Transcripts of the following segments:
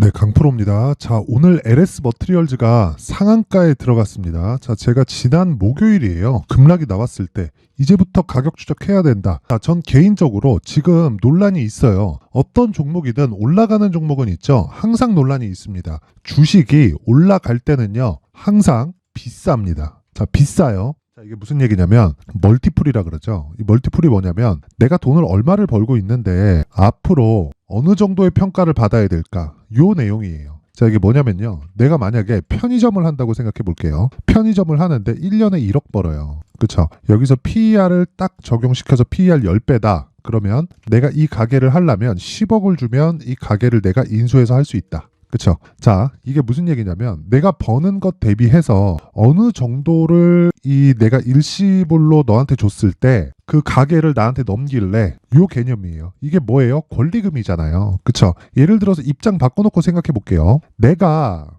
네, 강프로입니다. 자, 오늘 LS 머티리얼즈가 상한가에 들어갔습니다. 자, 제가 지난 목요일이에요. 급락이 나왔을 때 이제부터 가격 추적해야 된다. 자, 전 개인적으로 지금 논란이 있어요. 어떤 종목이든 올라가는 종목은 있죠. 항상 논란이 있습니다. 주식이 올라갈 때는요, 항상 비쌉니다. 자, 비싸요. 자, 이게 무슨 얘기냐면 멀티플이라 그러죠. 이 멀티플이 뭐냐면 내가 돈을 얼마를 벌고 있는데 앞으로 어느 정도의 평가를 받아야 될까? 요 내용이에요. 자, 이게 뭐냐면요. 내가 만약에 편의점을 한다고 생각해 볼게요. 편의점을 하는데 1년에 1억 벌어요. 그쵸? 여기서 PER을 딱 적용시켜서 PER 10배다. 그러면 내가 이 가게를 하려면 10억을 주면 이 가게를 내가 인수해서 할 수 있다. 그쵸? 자, 이게 무슨 얘기냐면 내가 버는 것 대비해서 어느 정도를 이 내가 일시불로 너한테 줬을 때 그 가게를 나한테 넘길래 요 개념이에요. 이게 뭐예요? 권리금이잖아요. 그쵸? 예를 들어서 입장 바꿔놓고 생각해 볼게요. 내가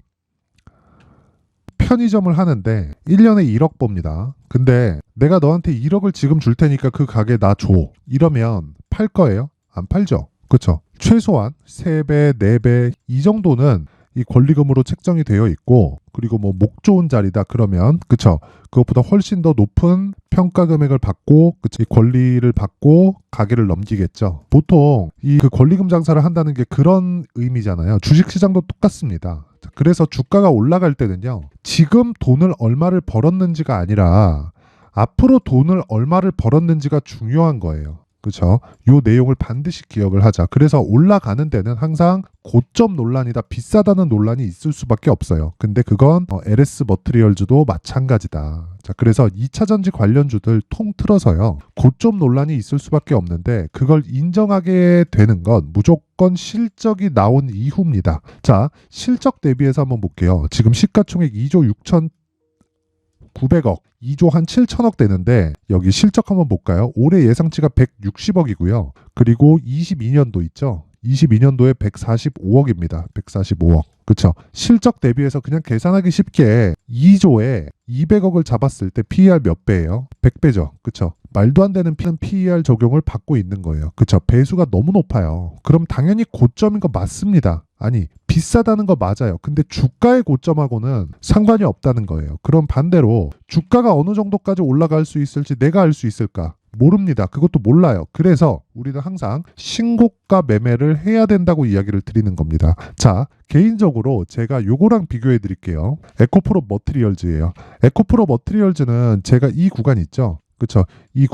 편의점을 하는데 1년에 1억 법니다. 근데 내가 너한테 1억을 지금 줄 테니까 그 가게 나 줘. 이러면 팔 거예요? 안 팔죠? 그쵸? 최소한 3배, 4배 이 정도는 이 권리금으로 책정이 되어 있고, 그리고 뭐 목 좋은 자리다 그러면 그쵸? 그것보다 훨씬 더 높은 평가 금액을 받고 그쵸? 이 권리를 받고 가게를 넘기겠죠. 보통 이 그 권리금 장사를 한다는 게 그런 의미잖아요. 주식시장도 똑같습니다. 그래서 주가가 올라갈 때는요, 지금 돈을 얼마를 벌었는지가 아니라 앞으로 돈을 얼마를 벌었는지가 중요한 거예요. 그렇죠? 요 내용을 반드시 기억을 하자. 그래서 올라가는 데는 항상 고점 논란이다, 비싸다는 논란이 있을 수밖에 없어요. 근데 그건 LS 머티리얼즈도 마찬가지다. 자, 그래서 2차전지 관련주들 통틀어서요, 고점 논란이 있을 수밖에 없는데 그걸 인정하게 되는 건 무조건 실적이 나온 이후입니다. 자, 실적 대비해서 한번 볼게요. 지금 시가총액 2조 6,900억, 2조 한 7천억 되는데 여기 실적 한번 볼까요? 올해 예상치가 160억이고요. 그리고 22년도 있죠. 22년도에 145억입니다. 145억. 그쵸? 실적 대비해서 그냥 계산하기 쉽게 2조에 200억을 잡았을 때 PER 몇 배예요? 100배죠. 그쵸? 말도 안 되는 PER 적용을 받고 있는 거예요. 그쵸? 배수가 너무 높아요. 그럼 당연히 고점인 거 맞습니다. 아니, 비싸다는 거 맞아요. 근데 주가의 고점하고는 상관이 없다는 거예요. 그럼 반대로 주가가 어느 정도까지 올라갈 수 있을지 내가 알 수 있을까? 모릅니다. 그것도 몰라요. 그래서 우리는 항상 신고가 매매를 해야 된다고 이야기를 드리는 겁니다. 자, 개인적으로 제가 요거랑 비교해 드릴게요. 에코프로 머티리얼즈예요. 에코프로 머티리얼즈는 제가 이 구간 있죠? 그쵸? 이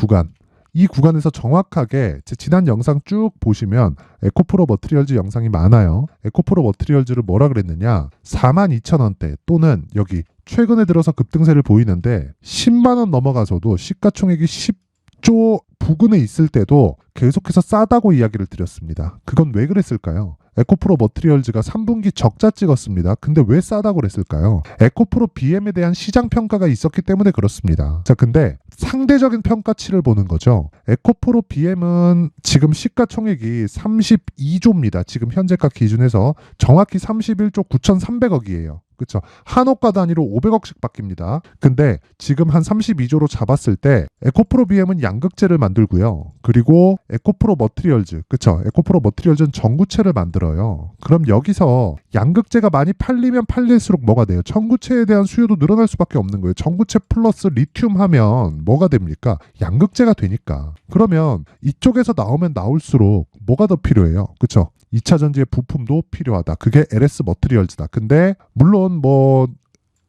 구간에서 정확하게 제 지난 영상 쭉 보시면 에코프로 머티리얼즈 영상이 많아요. 에코프로 머티리얼즈를 뭐라 그랬느냐? 42,000원대 또는 여기 최근에 들어서 급등세를 보이는데 10만 원 넘어가서도 시가총액이 10조 부근에 있을 때도 계속해서 싸다고 이야기를 드렸습니다. 그건 왜 그랬을까요? 에코프로 머티리얼즈가 3분기 적자 찍었습니다. 근데 왜 싸다고 그랬을까요? 에코프로 BM에 대한 시장 평가가 있었기 때문에 그렇습니다. 자, 근데 상대적인 평가치를 보는 거죠. 에코프로 BM은 지금 시가총액이 32조입니다. 지금 현재가 기준에서 정확히 31조 9,300억이에요. 그렇죠. 한옥가 단위로 500억씩 바뀝니다. 근데 지금 한 32조로 잡았을 때 에코프로 BM은 양극재를 만들고요. 그리고 에코프로 머티리얼즈, 그렇죠. 에코프로 머티리얼즈는 전구체를 만들어요. 그럼 여기서 양극재가 많이 팔리면 팔릴수록 뭐가 돼요? 전구체에 대한 수요도 늘어날 수밖에 없는 거예요. 전구체 플러스 리튬 하면 뭐가 됩니까? 양극재가 되니까. 그러면 이쪽에서 나오면 나올수록 뭐가 더 필요해요? 그렇죠. 2차 전지의 부품도 필요하다. 그게 LS 머티리얼즈다. 근데 물론 뭐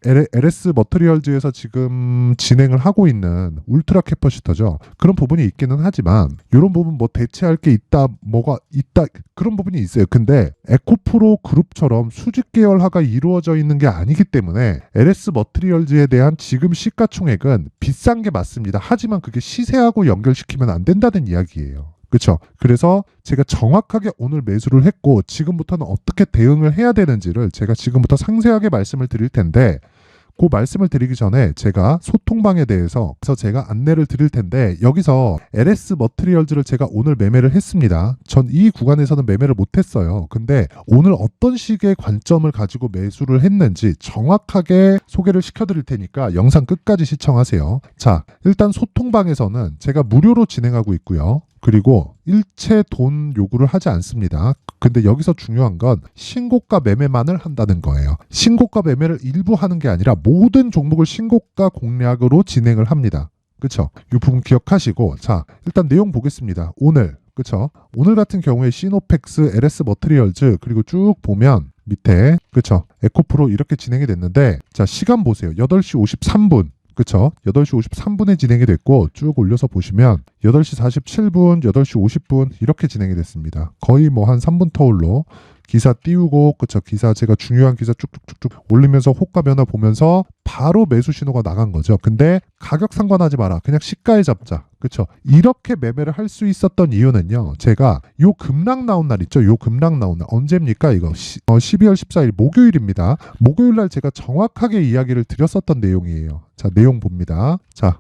LS 머티리얼즈에서 지금 진행을 하고 있는 울트라 캐퍼시터죠. 그런 부분이 있기는 하지만 이런 부분 뭐 대체할 게 있다, 뭐가 있다, 그런 부분이 있어요. 근데 에코프로 그룹처럼 수직 계열화가 이루어져 있는 게 아니기 때문에 LS 머티리얼즈에 대한 지금 시가총액은 비싼 게 맞습니다. 하지만 그게 시세하고 연결시키면 안 된다는 이야기예요. 그렇죠. 그래서 제가 정확하게 오늘 매수를 했고 지금부터는 어떻게 대응을 해야 되는지를 제가 지금부터 상세하게 말씀을 드릴 텐데, 그 말씀을 드리기 전에 제가 소통방에 대해서 제가 안내를 드릴 텐데, 여기서 LS 머티리얼즈를 제가 오늘 매매를 했습니다. 전 이 구간에서는 매매를 못했어요. 근데 오늘 어떤 식의 관점을 가지고 매수를 했는지 정확하게 소개를 시켜드릴 테니까 영상 끝까지 시청하세요. 자, 일단 소통방에서는 제가 무료로 진행하고 있고요. 그리고 일체 돈 요구를 하지 않습니다. 근데 여기서 중요한 건 신고가 매매만을 한다는 거예요. 신고가 매매를 일부 하는 게 아니라 모든 종목을 신고가 공략으로 진행을 합니다. 그쵸? 이 부분 기억하시고, 자, 일단 내용 보겠습니다. 오늘, 그쵸? 오늘 같은 경우에 시노펙스, LS 머트리얼즈, 그리고 쭉 보면 밑에, 그쵸? 에코프로 이렇게 진행이 됐는데, 자, 시간 보세요. 8시 53분. 그쵸? 8시 53분에 진행이 됐고, 쭉 올려서 보시면 8시 47분, 8시 50분 이렇게 진행이 됐습니다. 거의 뭐 한 3분 터울로 기사 띄우고, 그쵸? 기사 제가 중요한 기사 쭉쭉쭉쭉 올리면서 호가 변화 보면서 바로 매수 신호가 나간 거죠. 근데 가격 상관하지 마라. 그냥 시가에 잡자. 그쵸? 이렇게 매매를 할 수 있었던 이유는요. 제가 요 급락 나온 날 있죠? 요 급락 나온 날. 언제입니까? 이거 12월 14일 목요일입니다. 목요일 날 제가 정확하게 이야기를 드렸었던 내용이에요. 자, 내용 봅니다. 자,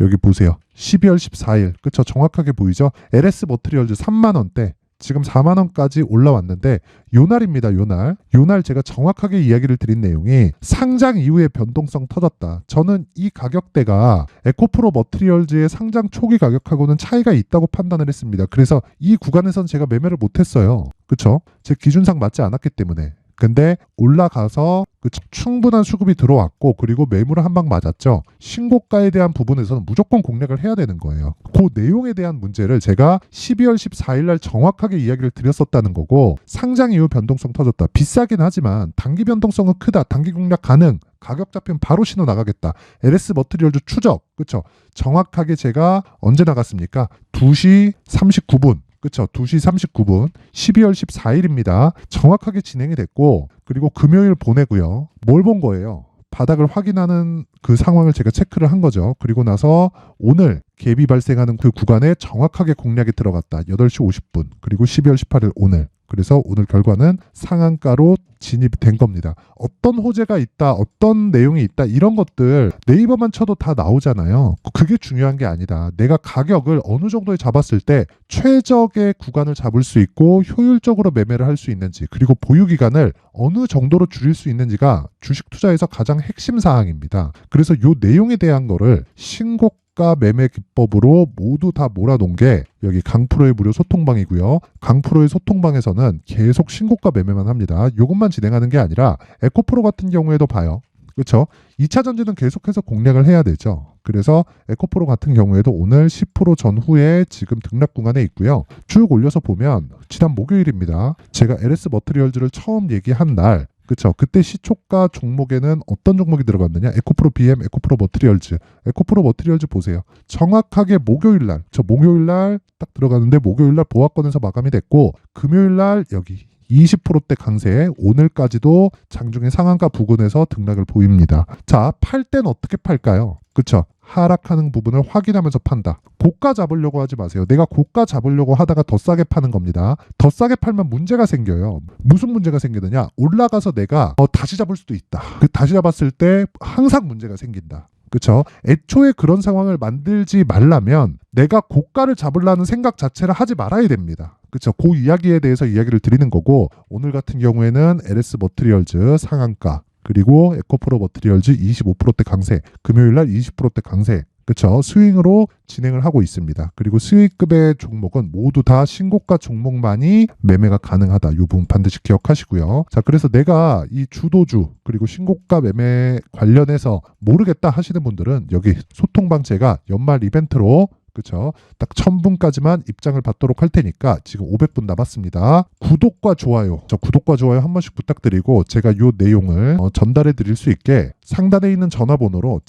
여기 보세요. 12월 14일. 그쵸? 정확하게 보이죠? LS 머트리얼즈 3만원대. 지금 4만원까지 올라왔는데 요 날입니다. 요 날 제가 정확하게 이야기를 드린 내용이 상장 이후에 변동성 터졌다. 저는 이 가격대가 에코프로 머트리얼즈의 상장 초기 가격하고는 차이가 있다고 판단을 했습니다. 그래서 이 구간에선 제가 매매를 못했어요. 그쵸? 제 기준상 맞지 않았기 때문에. 근데 올라가서 충분한 수급이 들어왔고, 그리고 매물을 한 방 맞았죠. 신고가에 대한 부분에서는 무조건 공략을 해야 되는 거예요. 그 내용에 대한 문제를 제가 12월 14일 날 정확하게 이야기를 드렸었다는 거고, 상장 이후 변동성 터졌다. 비싸긴 하지만 단기 변동성은 크다. 단기 공략 가능. 가격 잡히면 바로 신호 나가겠다. LS 머트리얼즈 추적. 그쵸? 정확하게 제가 언제 나갔습니까? 2시 39분. 그쵸? 2시 39분 12월 14일입니다. 정확하게 진행이 됐고, 그리고 금요일 보내고요. 뭘 본 거예요? 바닥을 확인하는 그 상황을 제가 체크를 한 거죠. 그리고 나서 오늘 갭이 발생하는 그 구간에 정확하게 공략이 들어갔다. 8시 50분 그리고 12월 18일 오늘. 그래서 오늘 결과는 상한가로 진입이 된 겁니다. 어떤 호재가 있다, 어떤 내용이 있다, 이런 것들 네이버만 쳐도 다 나오잖아요. 그게 중요한 게 아니다. 내가 가격을 어느 정도에 잡았을 때 최적의 구간을 잡을 수 있고 효율적으로 매매를 할 수 있는지, 그리고 보유 기간을 어느 정도로 줄일 수 있는지가 주식 투자에서 가장 핵심 사항입니다. 그래서 이 내용에 대한 거를 신고가 매매 기법으로 모두 다 몰아놓은 게 여기 강프로의 무료 소통방이고요. 강프로의 소통방에서는 계속 신고가 매매만 합니다. 이것만 진행하는 게 아니라 에코프로 같은 경우에도 봐요. 그렇죠? 2차 전지는 계속해서 공략을 해야 되죠. 그래서 에코프로 같은 경우에도 오늘 10% 전후에 지금 등락 구간에 있고요. 쭉 올려서 보면 지난 목요일입니다. 제가 LS 머트리얼즈를 처음 얘기한 날, 그쵸? 그때 시초가 종목에는 어떤 종목이 들어갔느냐? 에코프로 BM, 에코프로 머트리얼즈. 에코프로 머트리얼즈 보세요. 정확하게 목요일 날, 목요일 날 딱 들어갔는데 목요일 날 보합권에서 마감이 됐고, 금요일 날 여기 20%대 강세, 오늘까지도 장중에 상한가 부근에서 등락을 보입니다. 자, 팔 땐 어떻게 팔까요? 그쵸? 하락하는 부분을 확인하면서 판다. 고가 잡으려고 하지 마세요. 내가 고가 잡으려고 하다가 더 싸게 파는 겁니다. 더 싸게 팔면 문제가 생겨요. 무슨 문제가 생기느냐? 올라가서 내가 다시 잡을 수도 있다. 다시 잡았을 때 항상 문제가 생긴다. 그쵸? 애초에 그런 상황을 만들지 말라면 내가 고가를 잡으려는 생각 자체를 하지 말아야 됩니다. 그쵸? 그 이야기에 대해서 이야기를 드리는 거고, 오늘 같은 경우에는 LS 머트리얼즈 상한가, 그리고 에코프로 머트리얼즈 25%대 강세, 금요일날 20%대 강세, 그쵸? 스윙으로 진행을 하고 있습니다. 그리고 스윙급의 종목은 모두 다 신고가 종목만이 매매가 가능하다. 이 부분 반드시 기억하시고요. 자, 그래서 내가 이 주도주 그리고 신고가 매매 관련해서 모르겠다 하시는 분들은 여기 소통방 제가 연말 이벤트로, 그쵸? 딱 1000분까지만 입장을 받도록 할 테니까 지금 500분 남았습니다. 구독과 좋아요, 구독과 좋아요 한 번씩 부탁드리고, 제가 이 내용을 전달해 드릴 수 있게 상단에 있는 전화번호로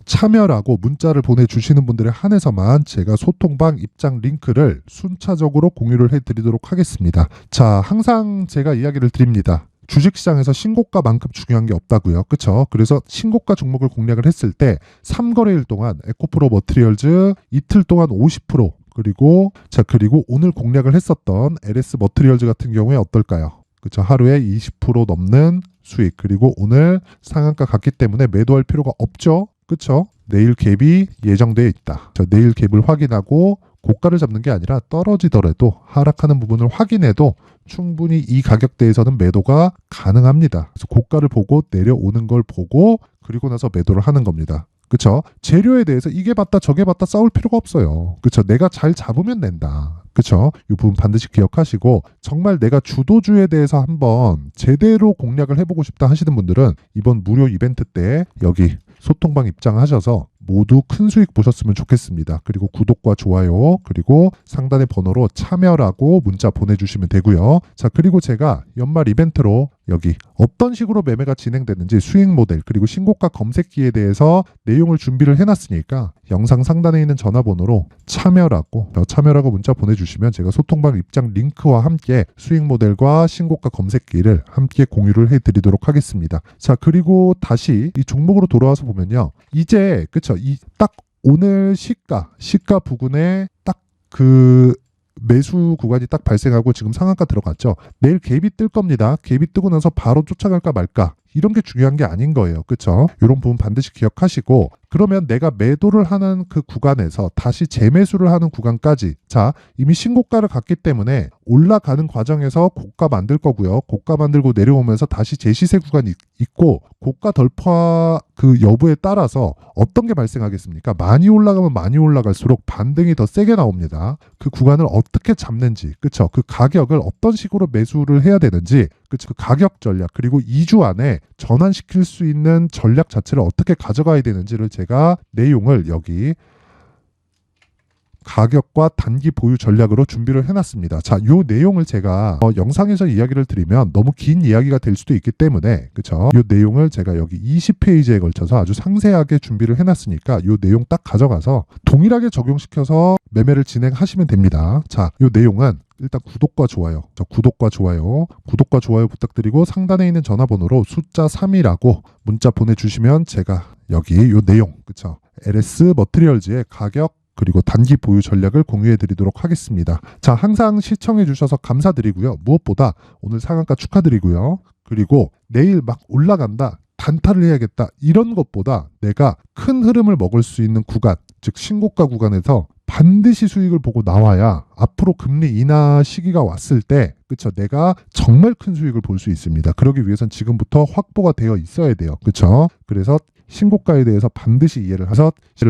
참여라고 문자를 보내주시는 분들에 한해서만 제가 소통방 입장 링크를 순차적으로 공유를 해드리도록 하겠습니다. 자, 항상 제가 이야기를 드립니다. 주식시장에서 신고가만큼 중요한 게 없다고요. 그쵸? 그래서 신고가 종목을 공략을 했을 때 3거래일 동안 에코프로 머트리얼즈 이틀 동안 50%, 그리고 오늘 공략을 했었던 LS 머트리얼즈 같은 경우에 어떨까요? 그쵸? 하루에 20% 넘는 수익, 그리고 오늘 상한가 갔기 때문에 매도할 필요가 없죠. 그쵸? 내일 갭이 예정되어 있다. 내일 갭을 확인하고 고가를 잡는 게 아니라 떨어지더라도 하락하는 부분을 확인해도 충분히 이 가격대에서는 매도가 가능합니다. 그래서 고가를 보고 내려오는 걸 보고 그리고 나서 매도를 하는 겁니다. 그쵸? 재료에 대해서 이게 맞다 저게 맞다 싸울 필요가 없어요. 그쵸? 내가 잘 잡으면 된다. 그쵸? 이 부분 반드시 기억하시고 정말 내가 주도주에 대해서 한번 제대로 공략을 해보고 싶다 하시는 분들은 이번 무료 이벤트 때 여기 소통방 입장하셔서 모두 큰 수익 보셨으면 좋겠습니다. 그리고 구독과 좋아요 그리고 상단의 번호로 참여라고 문자 보내주시면 되고요. 자, 그리고 제가 연말 이벤트로 여기 어떤 식으로 매매가 진행되는지 수익 모델 그리고 신고가 검색기에 대해서 내용을 준비를 해놨으니까 영상 상단에 있는 전화번호로 참여라고 문자 보내주시면 제가 소통방 입장 링크와 함께 수익 모델과 신고가 검색기를 함께 공유를 해드리도록 하겠습니다. 자, 그리고 다시 이 종목으로 돌아와서 보면요. 이제 그쵸? 이 딱 오늘 시가 부근에 딱 그 매수 구간이 딱 발생하고 지금 상한가 들어갔죠. 내일 갭이 뜰 겁니다. 갭이 뜨고 나서 바로 쫓아갈까 말까 이런 게 중요한 게 아닌 거예요. 그렇죠? 이런 부분 반드시 기억하시고 그러면 내가 매도를 하는 그 구간에서 다시 재매수를 하는 구간까지 자 이미 신고가를 갔기 때문에 올라가는 과정에서 고가 만들 거고요. 고가 만들고 내려오면서 다시 재시세 구간이 있고 고가 돌파 그 여부에 따라서 어떤 게 발생하겠습니까? 많이 올라가면 많이 올라갈수록 반등이 더 세게 나옵니다. 그 구간을 어떻게 잡는지 그쵸? 그 가격을 어떤 식으로 매수를 해야 되는지 그쵸? 그 가격 전략 그리고 2주 안에 전환시킬 수 있는 전략 자체를 어떻게 가져가야 되는지를 제가 내용을 여기 가격과 단기 보유 전략으로 준비를 해놨습니다. 자, 요 내용을 제가 영상에서 이야기를 드리면 너무 긴 이야기가 될 수도 있기 때문에 그쵸? 요 내용을 제가 여기 20페이지에 걸쳐서 아주 상세하게 준비를 해놨으니까 요 내용 딱 가져가서 동일하게 적용시켜서 매매를 진행하시면 됩니다. 자, 요 내용은 일단 구독과 좋아요 부탁드리고 상단에 있는 전화번호로 숫자 3이라고 문자 보내주시면 제가 여기 요 내용 그쵸? LS 머티리얼즈의 가격 그리고 단기 보유 전략을 공유해 드리도록 하겠습니다. 자, 항상 시청해 주셔서 감사드리고요. 무엇보다 오늘 상한가 축하드리고요. 그리고 내일 막 올라간다. 단타를 해야겠다. 이런 것보다 내가 큰 흐름을 먹을 수 있는 구간, 즉 신고가 구간에서 반드시 수익을 보고 나와야 앞으로 금리 인하 시기가 왔을 때 그쵸 내가 정말 큰 수익을 볼 수 있습니다. 그러기 위해선 지금부터 확보가 되어 있어야 돼요. 그쵸? 그래서 신고가에 대해서 반드시 이해를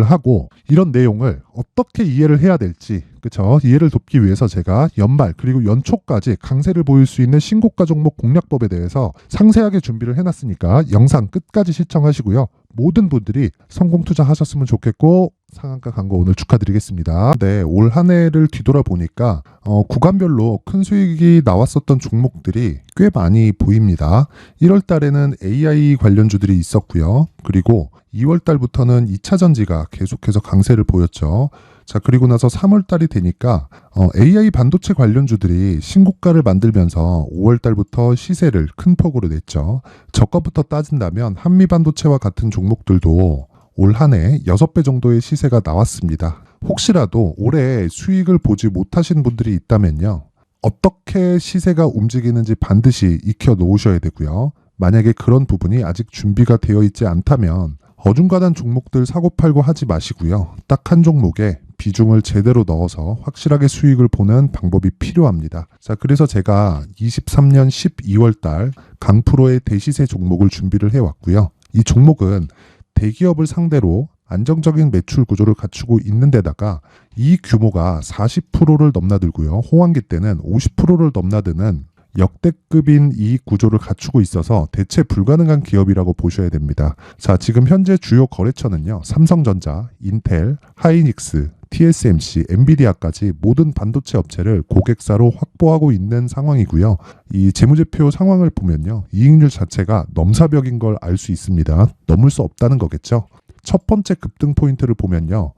하고 이런 내용을 어떻게 이해를 해야 될지 그쵸 이해를 돕기 위해서 제가 연말 그리고 연초까지 강세를 보일 수 있는 신고가 종목 공략법에 대해서 상세하게 준비를 해놨으니까 영상 끝까지 시청하시고요. 모든 분들이 성공 투자하셨으면 좋겠고 상한가 간 거 오늘 축하드리겠습니다. 네, 올 한 해를 뒤돌아보니까 구간별로 큰 수익이 나왔었던 종목들이 꽤 많이 보입니다. 1월 달에는 AI 관련주들이 있었고요. 그리고 2월 달부터는 2차 전지가 계속해서 강세를 보였죠. 자, 그리고 나서 3월 달이 되니까 AI 반도체 관련주들이 신고가를 만들면서 5월 달부터 시세를 큰 폭으로 냈죠. 저가부터 따진다면 한미 반도체와 같은 종목들도 올 한 해 6배 정도의 시세가 나왔습니다. 혹시라도 올해 수익을 보지 못하신 분들이 있다면요. 어떻게 시세가 움직이는지 반드시 익혀 놓으셔야 되고요. 만약에 그런 부분이 아직 준비가 되어 있지 않다면 어중간한 종목들 사고팔고 하지 마시고요. 딱 한 종목에 비중을 제대로 넣어서 확실하게 수익을 보는 방법이 필요합니다. 자, 그래서 제가 23년 12월 달 강프로의 대시세 종목을 준비를 해왔고요. 이 종목은 대기업을 상대로 안정적인 매출 구조를 갖추고 있는 데다가 이 규모가 40%를 넘나들고요. 호황기 때는 50%를 넘나드는 역대급인 이익 구조를 갖추고 있어서 대체 불가능한 기업이라고 보셔야 됩니다. 자, 지금 현재 주요 거래처는요. 삼성전자, 인텔, 하이닉스, TSMC, 엔비디아까지 모든 반도체 업체를 고객사로 확보하고 있는 상황이고요. 이 재무제표 상황을 보면요. 이익률 자체가 넘사벽인 걸 알 수 있습니다. 넘을 수 없다는 거겠죠. 첫 번째 급등 포인트를 보면요.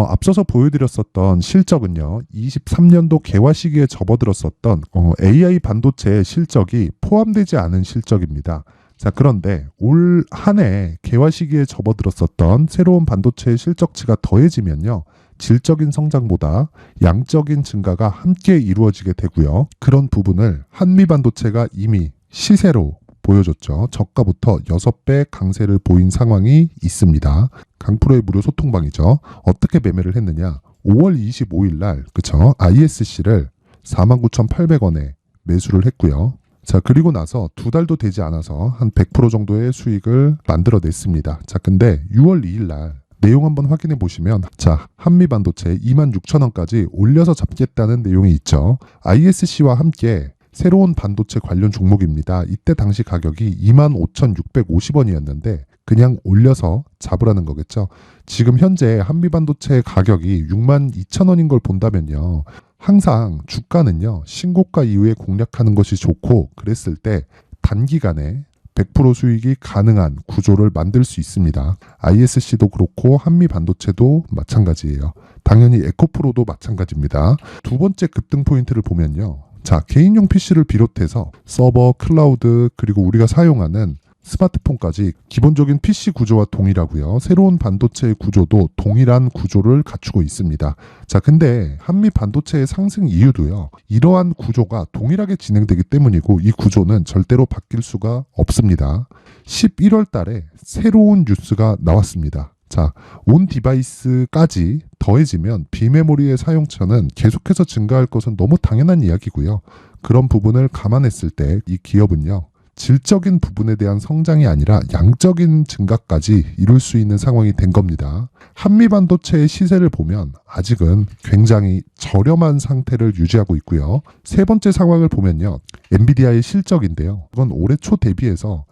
앞서서 보여드렸었던 실적은요. 23년도 개화 시기에 접어들었었던 AI 반도체의 실적이 포함되지 않은 실적입니다. 자, 그런데 올 한 해 개화 시기에 접어들었었던 새로운 반도체의 실적치가 더해지면요. 질적인 성장보다 양적인 증가가 함께 이루어지게 되고요. 그런 부분을 한미 반도체가 이미 시세로 보여줬죠. 저가부터 6배 강세를 보인 상황이 있습니다. 강프로의 무료 소통방이죠. 어떻게 매매를 했느냐. 5월 25일 날 그쵸 ISC를 49,800원에 매수를 했고요. 자, 그리고 나서 2달도 되지 않아서 한 100% 정도의 수익을 만들어냈습니다. 자, 근데 6월 2일 날 내용 한번 확인해 보시면 자, 한미반도체 26,000원까지 올려서 잡겠다는 내용이 있죠. ISC와 함께 새로운 반도체 관련 종목입니다. 이때 당시 가격이 25,650원이었는데 그냥 올려서 잡으라는 거겠죠. 지금 현재 한미반도체 가격이 62,000원인 걸 본다면요. 항상 주가는요. 신고가 이후에 공략하는 것이 좋고 그랬을 때 단기간에 100% 수익이 가능한 구조를 만들 수 있습니다. ISC도 그렇고 한미반도체도 마찬가지예요. 당연히 에코프로도 마찬가지입니다. 두 번째 급등 포인트를 보면요. 자, 개인용 PC를 비롯해서 서버, 클라우드, 그리고 우리가 사용하는 스마트폰까지 기본적인 PC 구조와 동일하고요. 새로운 반도체의 구조도 동일한 구조를 갖추고 있습니다. 자, 근데 한미 반도체의 상승 이유도요. 이러한 구조가 동일하게 진행되기 때문이고 이 구조는 절대로 바뀔 수가 없습니다. 11월 달에 새로운 뉴스가 나왔습니다. 자, 온 디바이스까지 더해지면 비메모리의 사용처는 계속해서 증가할 것은 너무 당연한 이야기고요. 그런 부분을 감안했을 때 이 기업은요. 질적인 부분에 대한 성장이 아니라 양적인 증가까지 이룰 수 있는 상황이 된 겁니다. 한미반도체의 시세를 보면 아직은 굉장히 저렴한 상태를 유지하고 있고요. 세 번째 상황을 보면요. 엔비디아의 실적인데요. 이건 올해 초 대비해서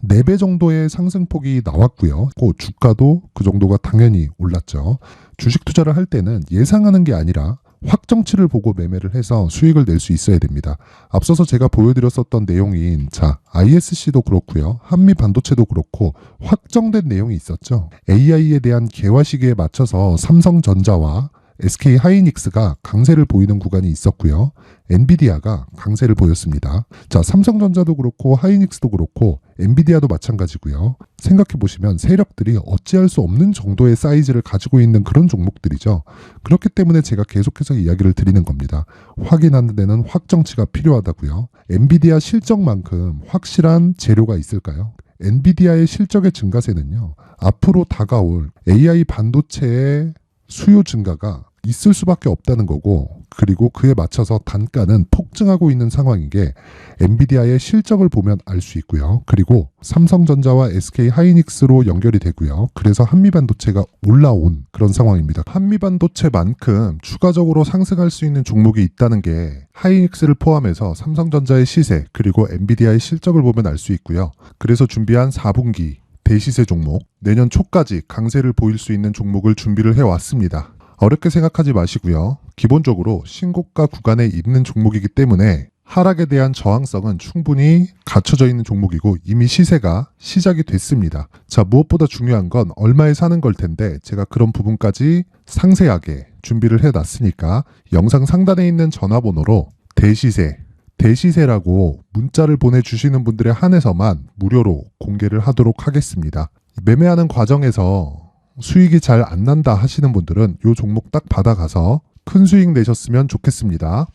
4배 정도의 상승폭이 나왔고요. 그 주가도 그 정도가 당연히 올랐죠. 주식 투자를 할 때는 예상하는 게 아니라 확정치를 보고 매매를 해서 수익을 낼 수 있어야 됩니다. 앞서서 제가 보여드렸었던 내용인 자, ISC도 그렇고요. 한미 반도체도 그렇고 확정된 내용이 있었죠. AI에 대한 개화 시기에 맞춰서 삼성전자와 SK 하이닉스가 강세를 보이는 구간이 있었고요. 엔비디아가 강세를 보였습니다. 자, 삼성전자도 그렇고 하이닉스도 그렇고 엔비디아도 마찬가지고요. 생각해 보시면 세력들이 어찌할 수 없는 정도의 사이즈를 가지고 있는 그런 종목들이죠. 그렇기 때문에 제가 계속해서 이야기를 드리는 겁니다. 확인하는 데는 확정치가 필요하다고요. 엔비디아 실적만큼 확실한 재료가 있을까요? 엔비디아의 실적의 증가세는요. 앞으로 다가올 AI 반도체의 수요 증가가 있을 수밖에 없다는 거고 그리고 그에 맞춰서 단가는 폭증하고 있는 상황인 게 엔비디아의 실적을 보면 알 수 있고요. 그리고 삼성전자와 SK 하이닉스로 연결이 되고요. 그래서 한미반도체가 올라온 그런 상황입니다. 한미반도체만큼 추가적으로 상승할 수 있는 종목이 있다는 게 하이닉스를 포함해서 삼성전자의 시세 그리고 엔비디아의 실적을 보면 알 수 있고요. 그래서 준비한 4분기 대시세 종목, 내년 초까지 강세를 보일 수 있는 종목을 준비를 해왔습니다. 어렵게 생각하지 마시고요. 기본적으로 신고가 구간에 있는 종목이기 때문에 하락에 대한 저항성은 충분히 갖춰져 있는 종목이고 이미 시세가 시작이 됐습니다. 자, 무엇보다 중요한 건 얼마에 사는 걸 텐데 제가 그런 부분까지 상세하게 준비를 해놨으니까 영상 상단에 있는 전화번호로 대시세라고 문자를 보내주시는 분들에 한해서만 무료로 공개를 하도록 하겠습니다. 매매하는 과정에서 수익이 잘 안 난다 하시는 분들은 이 종목 딱 받아가서 큰 수익 내셨으면 좋겠습니다.